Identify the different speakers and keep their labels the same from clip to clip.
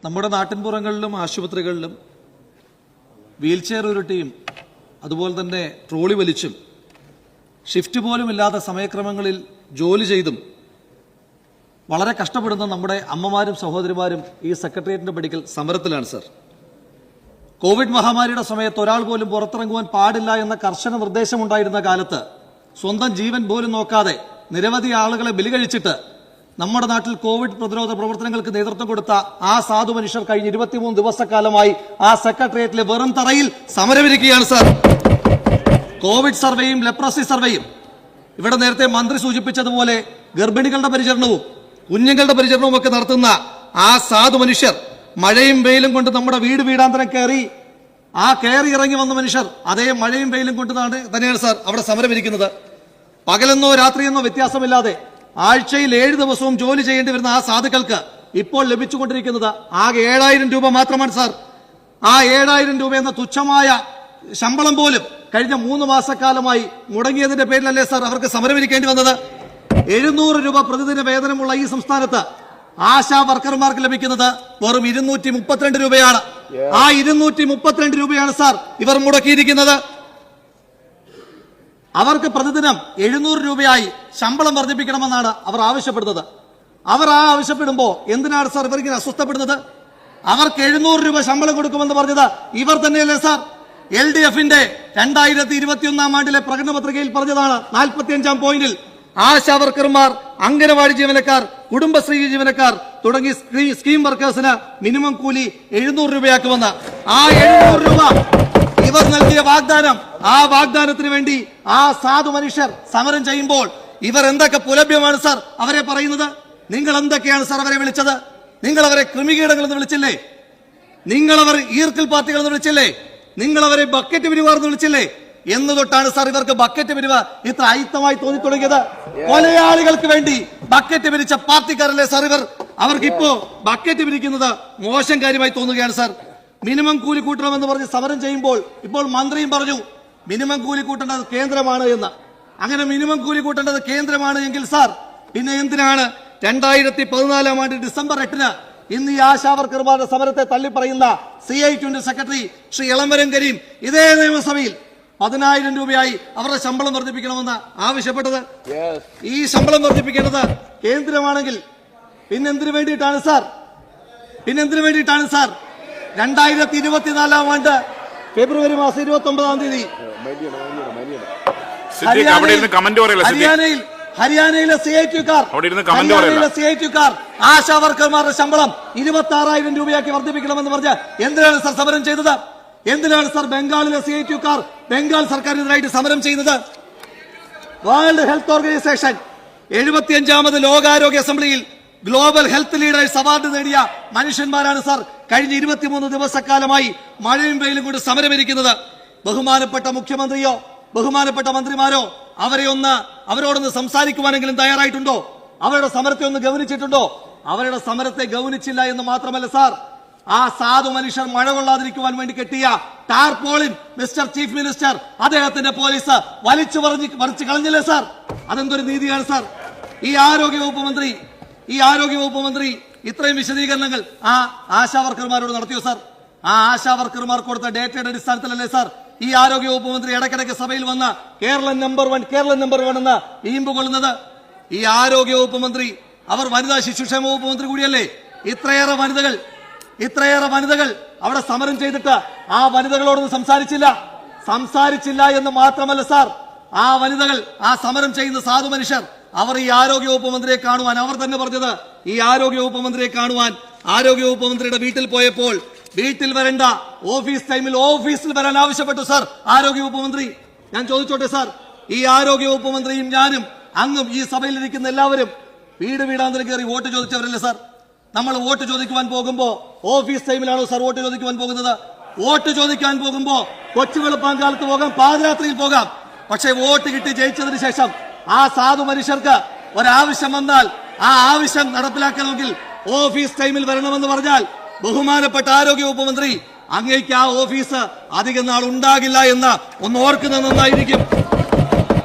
Speaker 1: നമ്മുടെ നാട്ടിൻപുറങ്ങളിലും ആശുപത്രികളിലും വീൽചെയർ ഉരുട്ടിയും അതുപോലെ തന്നെ ട്രോളി വലിച്ചും ഷിഫ്റ്റ് പോലും ഇല്ലാത്ത സമയക്രമങ്ങളിൽ ജോലി ചെയ്തും വളരെ കഷ്ടപ്പെടുന്ന നമ്മുടെ അമ്മമാരും സഹോദരിമാരും ഈ സെക്രട്ടേറിയറ്റിന്റെ പടിക്കൽ സമരത്തിലാണ് സർ. കോവിഡ് മഹാമാരിയുടെ സമയത്ത് ഒരാൾ പോലും പുറത്തിറങ്ങുവാൻ പാടില്ല എന്ന കർശന നിർദ്ദേശമുണ്ടായിരുന്ന കാലത്ത് സ്വന്തം ജീവൻ പോലും നോക്കാതെ നിരവധി ആളുകളെ ബലികഴിച്ചിട്ട് നമ്മുടെ നാട്ടിൽ കോവിഡ് പ്രതിരോധ പ്രവർത്തനങ്ങൾക്ക് നേതൃത്വം കൊടുത്ത ആ സാധു മനുഷ്യർ കഴിഞ്ഞ 23 ദിവസക്കാലമായി ആ സെക്രട്ടേറിയറ്റിലെ വെറും തറയിൽ സമരമിരിക്കുകയാണ് സർ. കോവിഡ് സർവേയും ലെപ്രസി സർവേയും ഇവിടെ നേരത്തെ മന്ത്രി സൂചിപ്പിച്ചതുപോലെ ഗർഭിണികളുടെ പരിചരണവും കുഞ്ഞുങ്ങളുടെ പരിചരണവും ഒക്കെ നടത്തുന്ന ആ സാധു മനുഷ്യർ മഴയും വെയിലും കൊണ്ട് നമ്മുടെ വീടാന്തരം കയറി ഇറങ്ങി വന്ന മനുഷ്യർ അതേ മഴയും വെയിലും കൊണ്ട് തന്നെയാണ് സാർ അവിടെ സമരമിരിക്കുന്നത്. പകലെന്നോ രാത്രിയെന്നോ വ്യത്യാസമില്ലാതെ ആഴ്ചയിൽ 7 ദിവസവും ജോലി ചെയ്യേണ്ടി വരുന്ന ആ സാധുക്കൾക്ക് ഇപ്പോൾ ലഭിച്ചുകൊണ്ടിരിക്കുന്നത് ആകെ 7000 രൂപ മാത്രമാണ് സാർ. ആ 7000 രൂപ എന്ന തുച്ഛമായ ശമ്പളം പോലും കഴിഞ്ഞ 3 മാസക്കാലമായി മുടങ്ങിയതിന്റെ പേരിലല്ലേ സാർ അവർക്ക് സമരമിരിക്കേണ്ടി വന്നത്. 700 രൂപ പ്രതിദിന വേതനമുള്ള ഈ സംസ്ഥാനത്ത് ആശാ വർക്കർമാർക്ക് ലഭിക്കുന്നത് വെറും 232 രൂപയാണ്. ആ 232 രൂപയാണ് സാർ ഇവർ മുടക്കിയിരിക്കുന്നത്. അവർക്ക് പ്രതിദിനം 700 രൂപയായി ശമ്പളം വർദ്ധിപ്പിക്കണമെന്നാണ് അവർ ആവശ്യപ്പെടുന്നത്. അവർ ആവശ്യപ്പെടുമ്പോൾ എന്തിനാണ് സാർ ഇവരിങ്ങനെ അസ്വസ്ഥപ്പെടുന്നത്? അവർക്ക് 700 രൂപ ശമ്പളം കൊടുക്കുമെന്ന് പറഞ്ഞത് ഇവർ തന്നെയല്ലേ സാർ. LDF-ന്റെ 2021 ആണ്ടിലെ പ്രകടന പത്രികയിൽ പറഞ്ഞതാണ് 45-ാം പോയിന്റിൽ ആശാ വർക്കർമാർ, അംഗനവാടി ജീവനക്കാർ, കുടുംബശ്രീ ജീവനക്കാർ തുടങ്ങി സ്കീം വർക്കേഴ്സിന് മിനിമം കൂലി 700 രൂപയാക്കുമെന്ന്. ആ 700 രൂപ ഇവർ നൽകിയ വാഗ്ദാനം, ആ വാഗ്ദാനത്തിന് വേണ്ടി ആ സാധു മനുഷ്യർ സമരം ചെയ്യുമ്പോൾ ഇവർ എന്തൊക്കെ പുലഭ്യമാണ് സാർ അവരെ പറയുന്നത്. നിങ്ങൾ എന്തൊക്കെയാണ് സാർ അവരെ വിളിച്ചത്? നിങ്ങൾ അവരെ കൃമികീടങ്ങൾ എന്ന് വിളിച്ചില്ലേ? നിങ്ങൾ അവർ ഈർക്കൽ പാർട്ടികൾ എന്ന് വിളിച്ചില്ലേ? നിങ്ങൾ അവരെ ബക്കറ്റ് പിരിവാർ എന്ന് വിളിച്ചില്ലേ? എന്ന് തൊട്ടാണ് സാർ ഇവർക്ക് ബക്കറ്റ് പിരിവ് ഇത്ര അയിത്തമായി തോന്നി തുടങ്ങിയത്? കൊലയാളികൾക്ക് വേണ്ടി ബക്കറ്റ് പിരിച്ച പാർട്ടിക്കാരല്ലേ സാർ ഇവർ. അവർക്കിപ്പോ ബക്കറ്റ് പിരിക്കുന്നത് മോശം കാര്യമായി തോന്നുകയാണ് സാർ. മിനിമം കൂലി കൂട്ടണമെന്ന് പറഞ്ഞ് സമരം ചെയ്യുമ്പോൾ ഇപ്പോൾ മന്ത്രിയും പറഞ്ഞു മിനിമം കൂലി കൂട്ടേണ്ടത് കേന്ദ്രമാണ് എന്ന്. അങ്ങനെ മിനിമം കൂലി കൂട്ടേണ്ടത് കേന്ദ്രമാണ് എങ്കിൽ സാർ പിന്നെ എന്തിനാണ് 2014 ആണ്ട് ഡിസംബർ 8-ന് ഇന്ന് ഈ ആശാ വർക്കർമാരുടെ സമരത്തെ തള്ളിപ്പറയുന്ന CI-ന്റെ സെക്രട്ടറി ശ്രീ എളമരം കരീം ഇതേ നിയമസഭയിൽ 10,000 രൂപയായി അവരുടെ ശമ്പളം വർദ്ധിപ്പിക്കണമെന്ന് ആവശ്യപ്പെട്ടത്? ഈ ശമ്പളം വർദ്ധിപ്പിക്കേണ്ടത് കേന്ദ്രമാണെങ്കിൽ പിന്നെന്തിനു വേണ്ടിയിട്ടാണ് സാർ? 2024 ആണ്ട് ഫെബ്രുവരി മാസം 29-ാം തീയതി ഹരിയാനയിലെ CI-കാർ ആശാ വർക്കർമാരുടെ ശമ്പളം 26,000 രൂപയാക്കി വർദ്ധിപ്പിക്കണമെന്ന് പറഞ്ഞ് എന്തിനാണ് സാർ സമരം ചെയ്തത്? എന്തിനാണ് സാർ ബംഗാളിലെ CI-കാർ ബംഗാൾ സർക്കാരിനെതിരായിട്ട് സമരം ചെയ്യുന്നത്? വേൾഡ് ഹെൽത്ത് ഓർഗനൈസേഷൻ 75-ാമത് ലോകാരോഗ്യ അസംബ്ലിയിൽ ഗ്ലോബൽ ഹെൽത്ത് ലീഡേഴ്സ് അവാർഡ് നേടിയ മനുഷ്യന്മാരാണ് സാർ കഴിഞ്ഞ 23 ദിവസക്കാലമായി മഴയും വെയിലും കൊണ്ട് സമരമിരിക്കുന്നത്. ബഹുമാനപ്പെട്ട മുഖ്യമന്ത്രിയോ ബഹുമാനപ്പെട്ട മന്ത്രിമാരോ അവരോടൊന്ന് സംസാരിക്കുവാനെങ്കിലും തയ്യാറായിട്ടുണ്ടോ? അവരുടെ സമരത്തെ ഒന്ന് ഗവനിച്ചിട്ടുണ്ടോ? അവരുടെ സമരത്തെ ഗവനിച്ചില്ല എന്ന് മാത്രമല്ല സാർ, ആ സാധു മനുഷ്യർ മഴ കൊള്ളാതിരിക്കുവാൻ വേണ്ടി കെട്ടിയ ടാർപോളിൻ മിസ്റ്റർ ചീഫ് മിനിസ്റ്റർ അദ്ദേഹത്തിന്റെ പോലീസ് വലിച്ചു കളഞ്ഞില്ലേ സാർ? അതെന്തൊരു നീതിയാണ് സാർ? ഈ ആരോഗ്യവകുപ്പ് മന്ത്രി ഇത്രയും വിശദീകരണങ്ങൾ ആ ആശാ വർക്കർമാരോട് നടത്തിയോ സാർ? ആ ആശാ വർക്കർമാർ കൊടുത്ത ഡേറ്റയുടെ അടിസ്ഥാനത്തിലല്ലേ സാർ ഈ ആരോഗ്യവകുപ്പ് മന്ത്രി ഇടയ്ക്കിടയ്ക്ക് സഭയിൽ വന്ന് കേരളം നമ്പർ 1 എന്ന് ഈമ്പ് കൊള്ളുന്നത്? ഈ ആരോഗ്യവകുപ്പ് മന്ത്രി അവർ വനിതാ ശിശുക്ഷേമ വകുപ്പ് മന്ത്രി കൂടിയല്ലേ? ഇത്രയേറെ വനിതകൾ അവിടെ സമരം ചെയ്തിട്ട് ആ വനിതകളോടൊന്നും സംസാരിച്ചില്ല എന്ന് മാത്രമല്ല സാർ, ആ വനിതകൾ, ആ സമരം ചെയ്യുന്ന സാധു മനുഷ്യർ അവർ ഈ ആരോഗ്യവകുപ്പ് മന്ത്രിയെ കാണുവാൻ, അവർ തന്നെ പറഞ്ഞത് ഈ ആരോഗ്യവകുപ്പ് മന്ത്രിയെ കാണുവാൻ ആരോഗ്യവകുപ്പ് മന്ത്രിയുടെ വീട്ടിൽ പോയപ്പോൾ വീട്ടിൽ വരണ്ട, ഓഫീസ് ടൈമിൽ ഓഫീസിൽ വരാൻ ആവശ്യപ്പെട്ടു സാർ ആരോഗ്യവകുപ്പ് മന്ത്രി. ഞാൻ ചോദിച്ചോട്ടെ സാർ, ഈ ആരോഗ്യവകുപ്പ് മന്ത്രിയും ഞാനും അങ്ങും ഈ സഭയിലിരിക്കുന്ന എല്ലാവരും വീടാന്തരം കയറി വോട്ട് ചോദിച്ചവരല്ലേ സാർ? നമ്മൾ വോട്ട് ചോദിക്കുവാൻ പോകുമ്പോ ഓഫീസ് ടൈമിലാണോ സാർ വോട്ട് ചോദിക്കുവാൻ പോകുന്നത്? വോട്ട് ചോദിക്കാൻ പോകുമ്പോ കൊച്ചു വെളുപ്പാങ്കാലത്ത് പോകാം, പാതിരാത്രിയിൽ പോകാം. പക്ഷെ വോട്ട് കിട്ടി ജയിച്ചതിന് ശേഷം ആ സാധു മനുഷ്യർക്ക് ഒരാവശ്യം വന്നാൽ ആ ആവശ്യം നടപ്പിലാക്കണമെങ്കിൽ ഓഫീസ് ടൈമിൽ വരണമെന്ന് പറഞ്ഞാൽ ബഹുമാനപ്പെട്ട ആരോഗ്യവകുപ്പ് മന്ത്രി അങ്ങേക്ക് ആ ഓഫീസ് അധികം നാൾ ഉണ്ടാകില്ല എന്ന് ഒന്ന് ഓർക്കുന്നത് നന്നായിരിക്കും.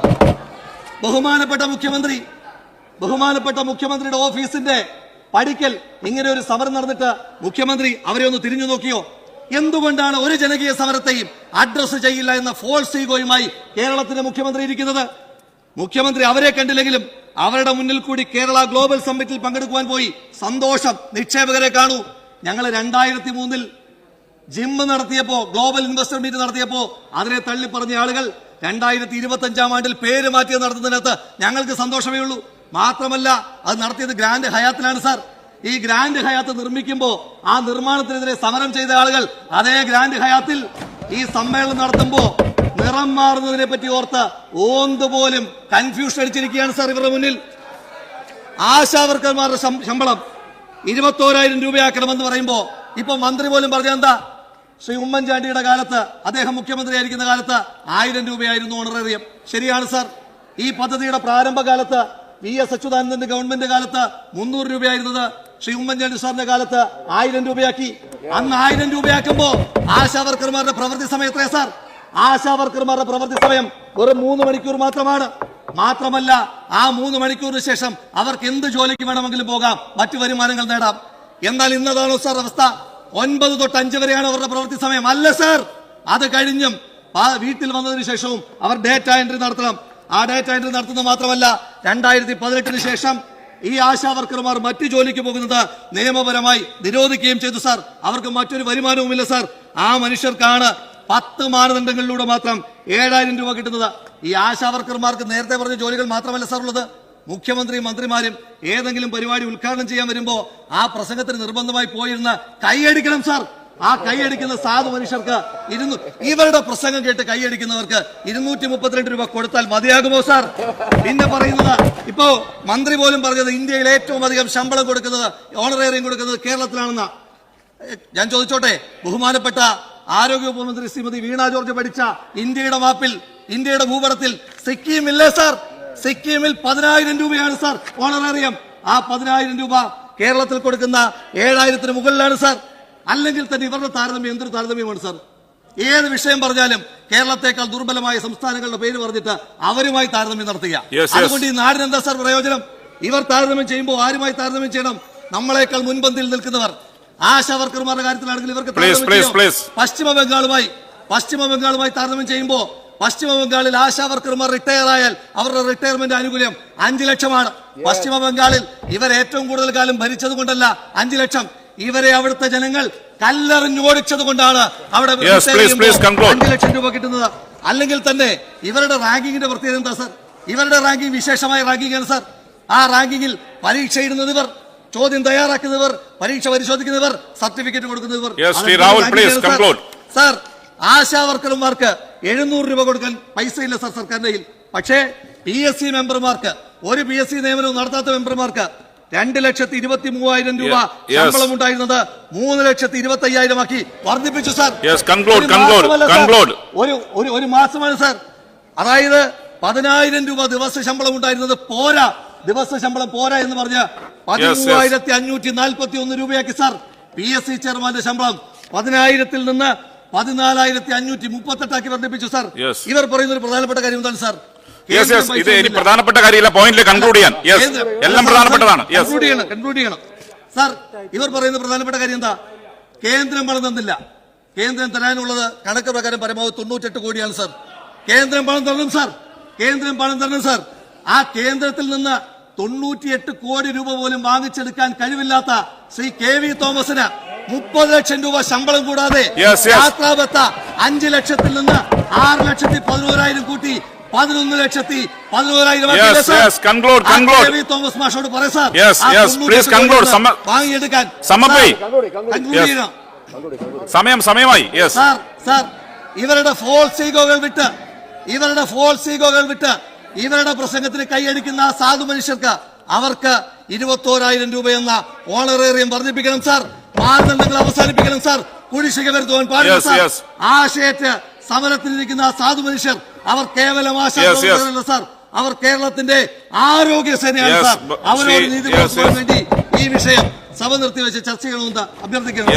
Speaker 1: ബഹുമാനപ്പെട്ട മുഖ്യമന്ത്രിയുടെ ഓഫീസിന്റെ പഠിക്കൽ ഇങ്ങനെ ഒരു സമരം നടന്നിട്ട് മുഖ്യമന്ത്രി അവരെ ഒന്ന് തിരിഞ്ഞു നോക്കിയോ? എന്തുകൊണ്ടാണ് ഒരു ജനകീയ സമരത്തെയും അഡ്രസ് ചെയ്യില്ല എന്ന ഫോൾസ് ഈഗോയുമായി കേരളത്തിന്റെ മുഖ്യമന്ത്രി ഇരിക്കുന്നത്? മുഖ്യമന്ത്രി അവരെ കണ്ടില്ലെങ്കിലും അവരുടെ മുന്നിൽ കൂടി കേരള ഗ്ലോബൽ സമ്മിറ്റിൽ പങ്കെടുക്കുവാൻ പോയി. സന്തോഷം, നിക്ഷേപകരെ കാണൂ. ഞങ്ങൾ 2003 ജിമ്മ് നടത്തിയപ്പോ, ഗ്ലോബൽ ഇൻവെസ്റ്റർ മീറ്റ് നടത്തിയപ്പോ അതിനെ തള്ളി പറഞ്ഞ ആളുകൾ 2025 ആണ്ടിൽ പേര് മാറ്റി നടത്തുന്നതിനകത്ത് ഞങ്ങൾക്ക് സന്തോഷമേ ഉള്ളൂ. മാത്രമല്ല അത് നടത്തിയത് ഗ്രാൻഡ് ഹയാത്തിലാണ് സാർ. ഈ ഗ്രാൻഡ് ഹയാത്ത് നിർമ്മിക്കുമ്പോൾ ആ നിർമ്മാണത്തിനെതിരെ സമരം ചെയ്ത ആളുകൾ അതേ ഗ്രാൻഡ് ഹയാത്തിൽ ഈ സമ്മേളനം നടത്തുമ്പോ നിറം മാറുന്നതിനെ പറ്റി ഓർത്ത് ഓന്തുപോലും കൺഫ്യൂഷൻ അടിച്ചിരിക്കുകയാണ് സാർ ഇവരുടെ മുന്നിൽ. ആശാവർക്കർമാരുടെ ശമ്പളം 21,000 രൂപയാക്കണമെന്ന് പറയുമ്പോ ഇപ്പൊ മന്ത്രി പോലും പറഞ്ഞെന്താ? ശ്രീ ഉമ്മൻചാണ്ടിയുടെ കാലത്ത്, അദ്ദേഹം മുഖ്യമന്ത്രിയായിരിക്കുന്ന കാലത്ത് 1000 രൂപയായിരുന്നു ഓണറേറിയം. ശരിയാണ് സാർ. ഈ പദ്ധതിയുടെ പ്രാരംഭകാലത്ത് VS അച്യുതാനന്ദന്റെ ഗവൺമെന്റ് കാലത്ത് 300 രൂപയായിരുന്നത് ശ്രീ ഉമ്മൻചാണ്ടി സാറിന്റെ കാലത്ത് 1000 രൂപയാക്കി. അന്ന് 1000 രൂപയാക്കുമ്പോ ആശാവർക്കർമാരുടെ പ്രവൃത്തി സമയം എത്രയാ സാർ? ആശാവർക്കർമാരുടെ പ്രവൃത്തി സമയം വെറും 3 മണിക്കൂർ മാത്രമാണ്. മാത്രമല്ല ആ 3 മണിക്കൂറിന് ശേഷം അവർക്ക് എന്ത് ജോലിക്ക് വേണമെങ്കിലും പോകാം, മറ്റു വരുമാനങ്ങൾ നേടാം. എന്നാൽ ഇന്നതാണോ സാർ അവസ്ഥ? 9 തൊട്ട് 5 വരെയാണ് അവരുടെ പ്രവൃത്തി സമയം. അല്ല സാർ, അത് കഴിഞ്ഞും വീട്ടിൽ വന്നതിന് ശേഷവും അവർ ഡേറ്റ എൻട്രി നടത്തണം. ആ ഡേറ്റ എൻട്രി നടത്തുന്നത് മാത്രമല്ല 2018 ശേഷം ഈ ആശാവർക്കർമാർ മറ്റു ജോലിക്ക് പോകുന്നത് നിയമപരമായി നിരോധിക്കുകയും ചെയ്തു സാർ. അവർക്ക് മറ്റൊരു വരുമാനവുമില്ല സാർ. ആ മനുഷ്യർക്കാണ് 10 മാനദണ്ഡങ്ങളിലൂടെ മാത്രം 7000 രൂപ കിട്ടുന്നത്. ഈ ആശാവർക്കർമാർക്ക് നേരത്തെ പറഞ്ഞ ജോലികൾ മാത്രമല്ല സാർ ഉള്ളത്. മുഖ്യമന്ത്രിയും മന്ത്രിമാരും ഏതെങ്കിലും പരിപാടി ഉദ്ഘാടനം ചെയ്യാൻ വരുമ്പോ ആ പ്രസംഗത്തിന് നിർബന്ധമായി പോയിരുന്ന കൈയടിക്കണം സാർ. ആ കൈയടിക്കുന്ന സാധു മനുഷ്യർക്ക് ഇവരുടെ പ്രസംഗം കേട്ട് കൈയടിക്കുന്നവർക്ക് 232 രൂപ കൊടുത്താൽ മതിയാകുമോ സാർ? പിന്നെ പറയുന്നത്, ഇപ്പോ മന്ത്രി പോലും പറഞ്ഞത് ഇന്ത്യയിൽ ഏറ്റവും അധികം ശമ്പളം കൊടുക്കുന്നത്, ഓണറേറിയം കൊടുക്കുന്നത് കേരളത്തിലാണെന്ന. ഞാൻ ചോദിച്ചോട്ടെ, ബഹുമാനപ്പെട്ട ആരോഗ്യവകുപ്പ് മന്ത്രി ശ്രീമതി വീണ ജോർജ് പഠിച്ച ഇന്ത്യയുടെ മാപ്പിൽ, ഇന്ത്യയുടെ ഭൂപടത്തിൽ സിക്കിം ഇല്ലേ സാർ? സിക്കിമിൽ 10,000 രൂപയാണ് സാർ ഓണറേറിയം. ആ 10,000 രൂപ കേരളത്തിൽ കൊടുക്കുന്ന 7,000-ന് മുകളിലാണ് സാർ. അല്ലെങ്കിൽ തന്നെ ഇവരുടെ താരതമ്യം എന്തൊരു താരതമ്യമാണ് സാർ? ഏത് വിഷയം പറഞ്ഞാലും കേരളത്തെക്കാൾ ദുർബലമായ സംസ്ഥാനങ്ങളുടെ പേര് പറഞ്ഞിട്ട് അവരുമായി താരതമ്യം നടത്തുക. അതുകൊണ്ട് ഈ നാടിന് എന്താ സാർ പ്രയോജനം? ഇവർ താരതമ്യം ചെയ്യുമ്പോൾ ആരുമായി താരതമ്യം ചെയ്യണം? നമ്മളെക്കാൾ മുൻപന്തിയിൽ നിൽക്കുന്നവർ. ആശാവർക്കർമാരുടെ കാര്യത്തിലാണെങ്കിൽ ഇവർക്ക് പശ്ചിമ ബംഗാളുമായി താരതമ്യം ചെയ്യുമ്പോൾ പശ്ചിമ ബംഗാളിൽ ആശാവർക്കർമാർ റിട്ടയർ ആയാൽ അവരുടെ റിട്ടയർമെന്റ് ആനുകൂല്യം 5 ലക്ഷമാണ്. പശ്ചിമ ബംഗാളിൽ ഇവർ ഏറ്റവും കൂടുതൽ കാലം ഭരിച്ചത് കൊണ്ടല്ല 5 ലക്ഷം, ഇവരെ അവിടുത്തെ ജനങ്ങൾ കല്ലെറിഞ്ഞോടിച്ചത് കൊണ്ടാണ് അവിടെ 5 ലക്ഷം രൂപ കിട്ടുന്നത്. അല്ലെങ്കിൽ തന്നെ ഇവരുടെ റാങ്കിങ്ങിന്റെ പ്രത്യേകത എന്താ സാർ? ഇവരുടെ റാങ്കിങ് വിശേഷമായ റാങ്കിങ് ആണ് സാർ. ആ റാങ്കിങ്ങിൽ പരീക്ഷ ഇടുന്നവർ, ചോദ്യം തയ്യാറാക്കുന്നവർ, പരീക്ഷ പരിശോധിക്കുന്നവർ, സർട്ടിഫിക്കറ്റ് കൊടുക്കുന്നവർ. സാർ, ആശാവർക്കർമാർക്ക് 700 രൂപ കൊടുക്കാൻ പൈസയില്ല സാർ സർക്കാരിന്റെ കയ്യിൽ. പക്ഷേ PSC മെമ്പർമാർക്ക്, ഒരു PSC നിയമനവും നടത്താത്ത മെമ്പർമാർക്ക് 2,23,000 രൂപ ശമ്പളം ഉണ്ടായിരുന്നത് 3,25,000 ആക്കി വർദ്ധിപ്പിച്ചു സാർ. ഒരു മാസമാണ് സാർ. അതായത് 10,000 രൂപ ദിവസ ശമ്പളം ഉണ്ടായിരുന്നത് പോരാ, ദിവസ ശമ്പളം പോരാ എന്ന് പറഞ്ഞ് 13,541 രൂപയാക്കി സാർ. PSC ചെയർമാന്റെ ശമ്പളം 10,000-ൽ നിന്ന് 14,538 ആക്കി വർദ്ധിപ്പിച്ചു സാർ. ഇവർ പറയുന്ന ഒരു പ്രധാനപ്പെട്ട കാര്യം എന്താണ് സാർ?
Speaker 2: ഇത് പ്രധാനപ്പെട്ട കാര്യമില്ല, പോയിന്റിൽ കൺക്ലൂഡ് ചെയ്യാൻ. എല്ലാം പ്രധാനപ്പെട്ടതാണ്.
Speaker 1: കൺക്ലൂഡ് ചെയ്യണം സാർ. ഇവർ പറയുന്ന പ്രധാനപ്പെട്ട കാര്യം എന്താ? കേന്ദ്രം പണം തന്നില്ല. കേന്ദ്രം തരാനുള്ളത് കണക്ക് പ്രകാരം പരമാവധി 98 കോടിയാണ് സാർ. കേന്ദ്രം പണം തരണം സാർ, കേന്ദ്രം പണം തരണം സാർ. ആ കേന്ദ്രത്തിൽ നിന്ന് 98 കോടി രൂപ പോലും വാങ്ങിച്ചെടുക്കാൻ കഴിവില്ലാത്ത ശ്രീ KV തോമസിന് 30 ലക്ഷം രൂപ ശമ്പളം കൂടാതെ യാത്രാബത്ത 5 ലക്ഷത്തിൽ നിന്ന് 6,11,000 കൂട്ടി 11,11,000 തോമസ് മാഷോട് പറയാം സാർ. വാങ്ങിയെടുക്കാൻ
Speaker 2: സമയമായി
Speaker 1: സാർ. ഇവരുടെ ഫോൾസ് ഈഗോകൾ വിട്ട് ഇവരുടെ പ്രസംഗത്തിന് കൈയടിക്കുന്ന ആ സാധു മനുഷ്യർക്ക് അവർക്ക് 21,000 രൂപ എന്ന ഓണറേറിയം വർദ്ധിപ്പിക്കണം സാർ. മാനദണ്ഡങ്ങൾ അവസാനിപ്പിക്കണം സാർ. കുടിശ്ശിക വരുത്തുവാൻ പാടില്ല സാർ. ആശയറ്റ് സമരത്തിലിരിക്കുന്ന ആ സാധു മനുഷ്യർ അവർ കേവലം ആശാപ്രവർത്തകരല്ല സാർ, അവർ കേരളത്തിന്റെ ആരോഗ്യ സേനയാണ് സാർ. അവരോട് നീതി പുലർത്തുവാൻ വേണ്ടി ഈ വിഷയം സഭ നിർത്തിവെച്ച് ചർച്ച ചെയ്യണമെന്ന് അഭ്യർത്ഥിക്കുന്നു.